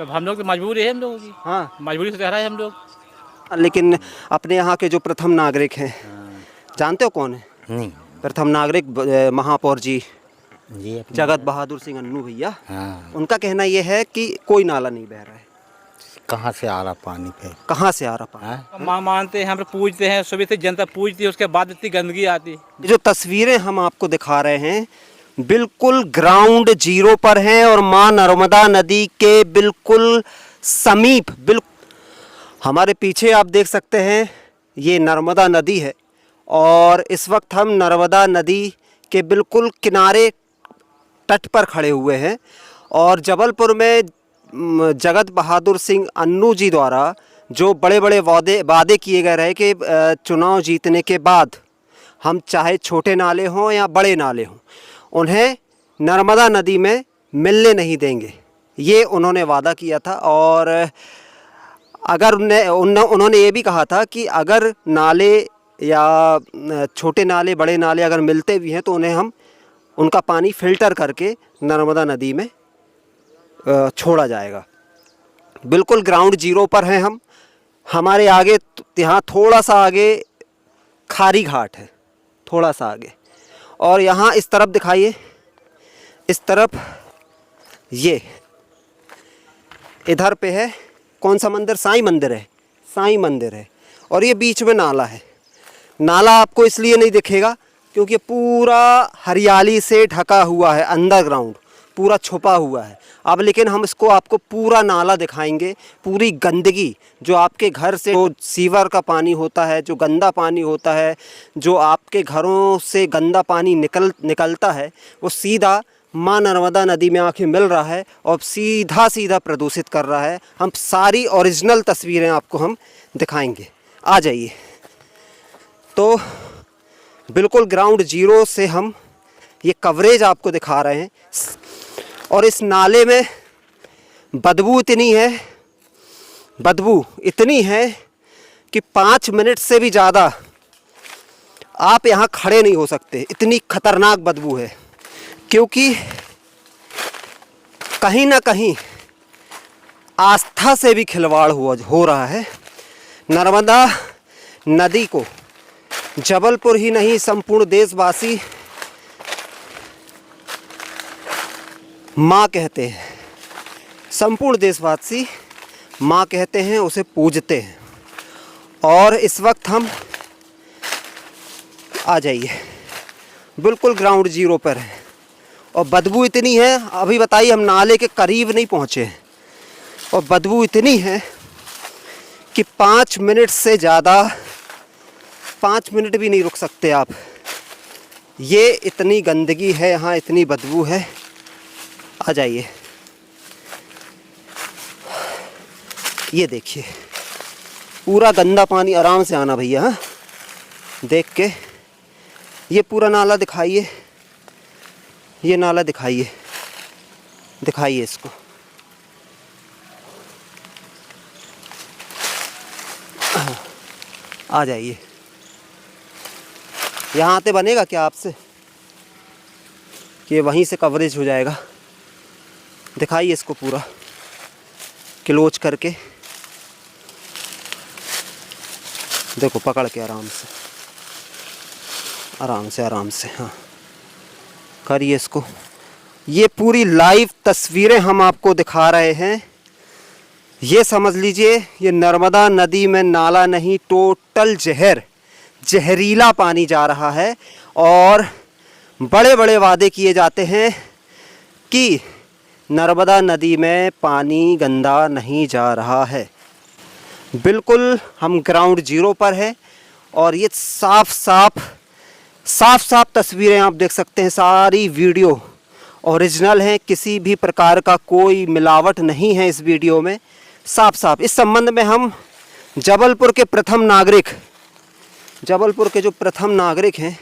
तो हम लोग तो मजबूरी है हम लोगों की। हाँ, मजबूरी से रह रहे हैं हम लोग। लेकिन अपने यहाँ के जो प्रथम नागरिक हैं, जानते हो कौन है नहीं प्रथम नागरिक? महापौर जी जी अपने जगत बहादुर सिंह अन्नू भैया। हाँ, उनका कहना ये है कि कोई नाला नहीं बह रहा है। कहाँ से आ रहा पानी पे? कहाँ से आ रहा पानी? हाँ? माँ मानते हैं, हम पूजते हैं, सुबह से जनता पूजती है, उसके बाद इतनी गंदगी आती। ये जो तस्वीरें हम आपको दिखा रहे हैं बिल्कुल ग्राउंड जीरो पर हैं और माँ नर्मदा नदी के बिल्कुल समीप। हमारे पीछे आप देख सकते हैं ये नर्मदा नदी है और इस वक्त हम नर्मदा नदी के बिल्कुल किनारे तट पर खड़े हुए हैं और जबलपुर में जगत बहादुर सिंह अन्नू जी द्वारा जो बड़े बड़े वादे किए गए रहे कि चुनाव जीतने के बाद हम चाहे छोटे नाले हों या बड़े नाले हों, उन्हें नर्मदा नदी में मिलने नहीं देंगे, ये उन्होंने वादा किया था। और अगर उन्होंने ये भी कहा था कि अगर नाले या छोटे नाले बड़े नाले अगर मिलते भी हैं तो उन्हें हम उनका पानी फ़िल्टर करके नर्मदा नदी में छोड़ा जाएगा। बिल्कुल ग्राउंड जीरो पर हैं हम। हमारे आगे यहाँ थोड़ा सा आगे खारी घाट है, थोड़ा सा आगे, और यहाँ इस तरफ दिखाइए, इस तरफ ये इधर पे है कौन सा मंदिर? साईं मंदिर है, साईं मंदिर है। और ये बीच में नाला है। नाला आपको इसलिए नहीं दिखेगा क्योंकि पूरा हरियाली से ढका हुआ है, अंडरग्राउंड पूरा छुपा हुआ है। अब लेकिन हम इसको आपको पूरा नाला दिखाएंगे, पूरी गंदगी जो आपके घर से, जो सीवर का पानी होता है, जो गंदा पानी होता है, जो आपके घरों से गंदा पानी निकलता है, वो सीधा माँ नर्मदा नदी में आके मिल रहा है और सीधा प्रदूषित कर रहा है। हम सारी ओरिजिनल तस्वीरें आपको हम दिखाएंगे, आ जाइए। तो बिल्कुल ग्राउंड जीरो से हम ये कवरेज आपको दिखा रहे हैं। और इस नाले में बदबू इतनी है कि 5 मिनट से भी ज़्यादा आप यहाँ खड़े नहीं हो सकते, इतनी खतरनाक बदबू है। क्योंकि कहीं ना कहीं आस्था से भी खिलवाड़ हो रहा है। नर्मदा नदी को जबलपुर ही नहीं, संपूर्ण देशवासी माँ कहते हैं, संपूर्ण देशवासी माँ कहते हैं, उसे पूजते हैं। और इस वक्त हम, आ जाइए, बिल्कुल ग्राउंड जीरो पर है और बदबू इतनी है। अभी बताइए, हम नाले के करीब नहीं पहुँचे हैं और बदबू इतनी है कि 5 मिनट से ज़्यादा, 5 मिनट भी नहीं रुक सकते आप। ये इतनी गंदगी है यहाँ, इतनी बदबू है। आ जाइए, ये देखिए पूरा गंदा पानी। आराम से आना भैया, हाँ, देख के। ये पूरा नाला दिखाइए, ये नाला दिखाइए, दिखाइए इसको। आ जाइए, यहाँ आते बनेगा क्या आपसे कि वहीं से कवरेज हो जाएगा? दिखाइए इसको पूरा क्लोज करके, देखो, पकड़ के आराम से, आराम से, आराम से, हाँ, करिए इसको। ये पूरी लाइव तस्वीरें हम आपको दिखा रहे हैं। ये समझ लीजिए, ये नर्मदा नदी में नाला नहीं, टोटल जहरीला पानी जा रहा है। और बड़े बड़े वादे किए जाते हैं कि नर्मदा नदी में पानी गंदा नहीं जा रहा है। बिल्कुल हम ग्राउंड जीरो पर है और ये साफ साफ तस्वीरें आप देख सकते हैं। सारी वीडियो ओरिजिनल हैं, किसी भी प्रकार का कोई मिलावट नहीं है इस वीडियो में, साफ। इस संबंध में हम जबलपुर के जो प्रथम नागरिक हैं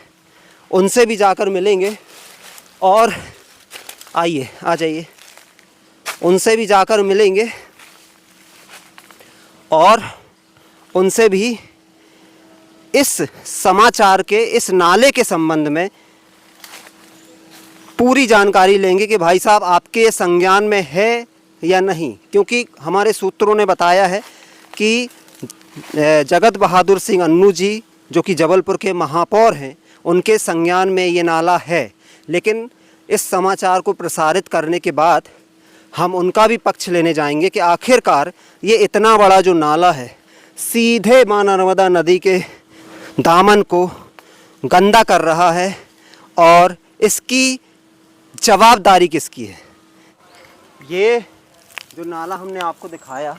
उनसे भी जाकर मिलेंगे। और आइए, आ जाइए, उनसे भी जाकर मिलेंगे और उनसे भी इस समाचार के, इस नाले के संबंध में पूरी जानकारी लेंगे कि भाई साहब आपके संज्ञान में है या नहीं, क्योंकि हमारे सूत्रों ने बताया है कि जगत बहादुर सिंह अन्नू जी जो कि जबलपुर के महापौर हैं, उनके संज्ञान में ये नाला है। लेकिन इस समाचार को प्रसारित करने के बाद हम उनका भी पक्ष लेने जाएंगे कि आखिरकार ये इतना बड़ा जो नाला है सीधे मां नर्मदा नदी के दामन को गंदा कर रहा है और इसकी जवाबदारी किसकी है। ये जो नाला हमने आपको दिखाया,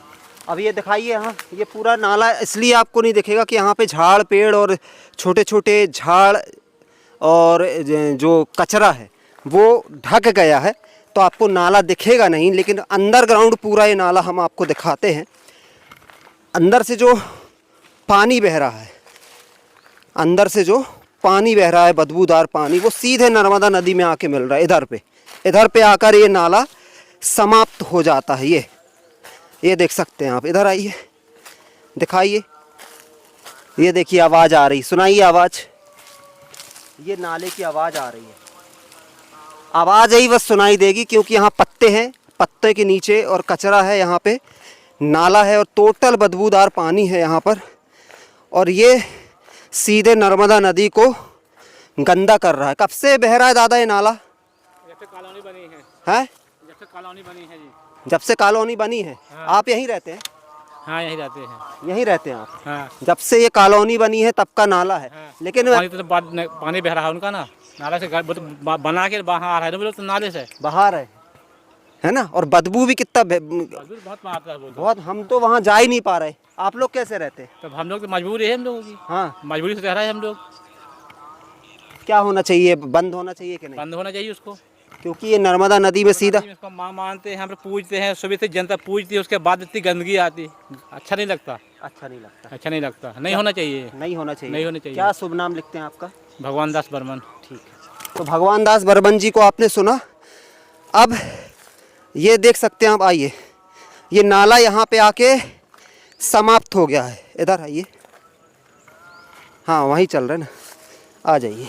अब ये दिखाइए यहाँ, ये पूरा नाला इसलिए आपको नहीं दिखेगा कि यहाँ पे झाड़ पेड़ और छोटे छोटे झाड़ और जो कचरा है वो ढक गया है, तो आपको नाला दिखेगा नहीं। लेकिन अंडरग्राउंड पूरा ये नाला हम आपको दिखाते हैं। अंदर से जो पानी बह रहा है, अंदर से जो पानी बह रहा है बदबूदार पानी, वो सीधे नर्मदा नदी में आके मिल रहा है। इधर पे आकर ये नाला समाप्त हो जाता है। ये देख सकते हैं आप, इधर आइए, दिखाइए, ये देखिए आवाज़ आ रही, सुनाइए आवाज़, ये नाले की आवाज़ आ रही है। आवाज़ ही बस सुनाई देगी क्योंकि यहाँ पत्ते हैं, पत्ते के नीचे और कचरा है, यहाँ पे नाला है और टोटल बदबूदार पानी है यहाँ पर, और ये सीधे नर्मदा नदी को गंदा कर रहा है। कब से बह रहा है दादा ये नाला? जब से कॉलोनी बनी है। हैं? जब से कॉलोनी बनी है जी। जब से कॉलोनी बनी है। हाँ। आप यहीं रहते हैं? हाँ, यहीं रहते हैं। यहीं रहते हैं आप? हाँ। जब से ये कॉलोनी बनी है तब का नाला है। हाँ। लेकिन पानी तो पानी बह रहा है उनका ना, नाले से बना के बाहर आ रहा है, बोलो तो नाले से बाहर है ना, और बदबू भी कितना बहुत मारता है वो तो। बहुत, हम तो वहाँ जा ही नहीं पा रहे। आप लोग कैसे रहते हैं? तब हम लोग तो मजबूरी है हम लोगों की। हाँ, मजबूरी से रह रहे हैं हम लोग। क्या होना चाहिए, बंद होना चाहिए कि नहीं? बंद होना चाहिए उसको, क्योंकि ये नर्मदा नदी में सीधा, इसको माँ मानते हैं, हम लोग पूजते हैं, सुबह से जनता पूजती है, उसके बाद इतनी गंदगी आती, अच्छा नहीं लगता। अच्छा नहीं लगता, अच्छा नहीं लगता, नहीं होना चाहिए, नहीं होना चाहिए, नहीं होना चाहिए। क्या शुभ नाम लिखते हैं आपका? भगवान दास बर्मन। ठीक है, तो भगवान दास बर्मन जी को आपने सुना। अब ये देख सकते हैं आप, आइए, ये नाला यहाँ पे आके समाप्त हो गया है। इधर आइए, हाँ वहीं चल रहा है ना, आ जाइए।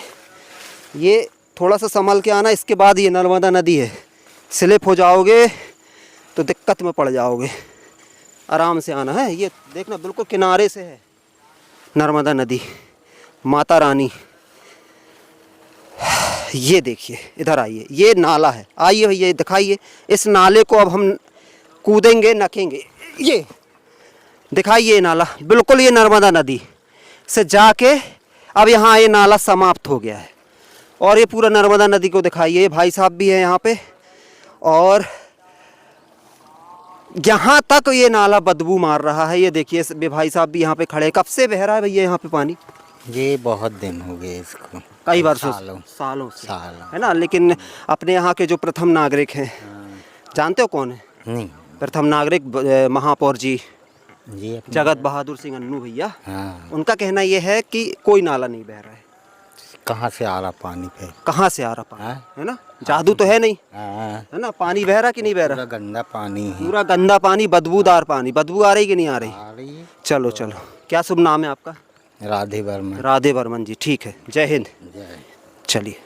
ये थोड़ा सा संभल के आना, इसके बाद ये नर्मदा नदी है, स्लिप हो जाओगे तो दिक्कत में पड़ जाओगे, आराम से आना है। ये देखना बिल्कुल किनारे से है नर्मदा नदी, माता रानी। ये देखिए, इधर आइए, ये नाला है, आइए भैया दिखाइए इस नाले को। अब हम कूदेंगे, नकेंगे, ये दिखाइए नाला, बिल्कुल ये नर्मदा नदी से जाके अब यहाँ ये नाला समाप्त हो गया है। और ये पूरा नर्मदा नदी को दिखाइए, भाई साहब भी है यहाँ पे, और यहाँ तक ये नाला बदबू मार रहा है। ये देखिए भाई साहब भी यहाँ पे खड़े हैं। कब से बह रहा है भैया यहाँ पे पानी? ये बहुत दिन हो गए इसको, कई वर्षों, सालों से है ना। लेकिन अपने यहाँ के जो प्रथम नागरिक हैं, जानते हो कौन है? नहीं। प्रथम नागरिक महापौर जी अपने जगत बहादुर सिंह अन्नू भैया। हाँ। उनका कहना ये है कि कोई नाला नहीं बह रहा है। कहाँ से आ रहा पानी पे? कहाँ से आ रहा पानी? हाँ? है ना, जादू तो है नहीं, हाँ। है ना। पानी बह रहा कि नहीं बह रहा? पूरा गंदा पानी है, पूरा गंदा पानी, बदबूदार पानी। बदबू आ रही कि नहीं आ रही? आ रही है। चलो चलो, क्या शुभ नाम है आपका? राधे वर्मा। राधे वर्मन जी, ठीक है, जय हिंद। जय। चलिए।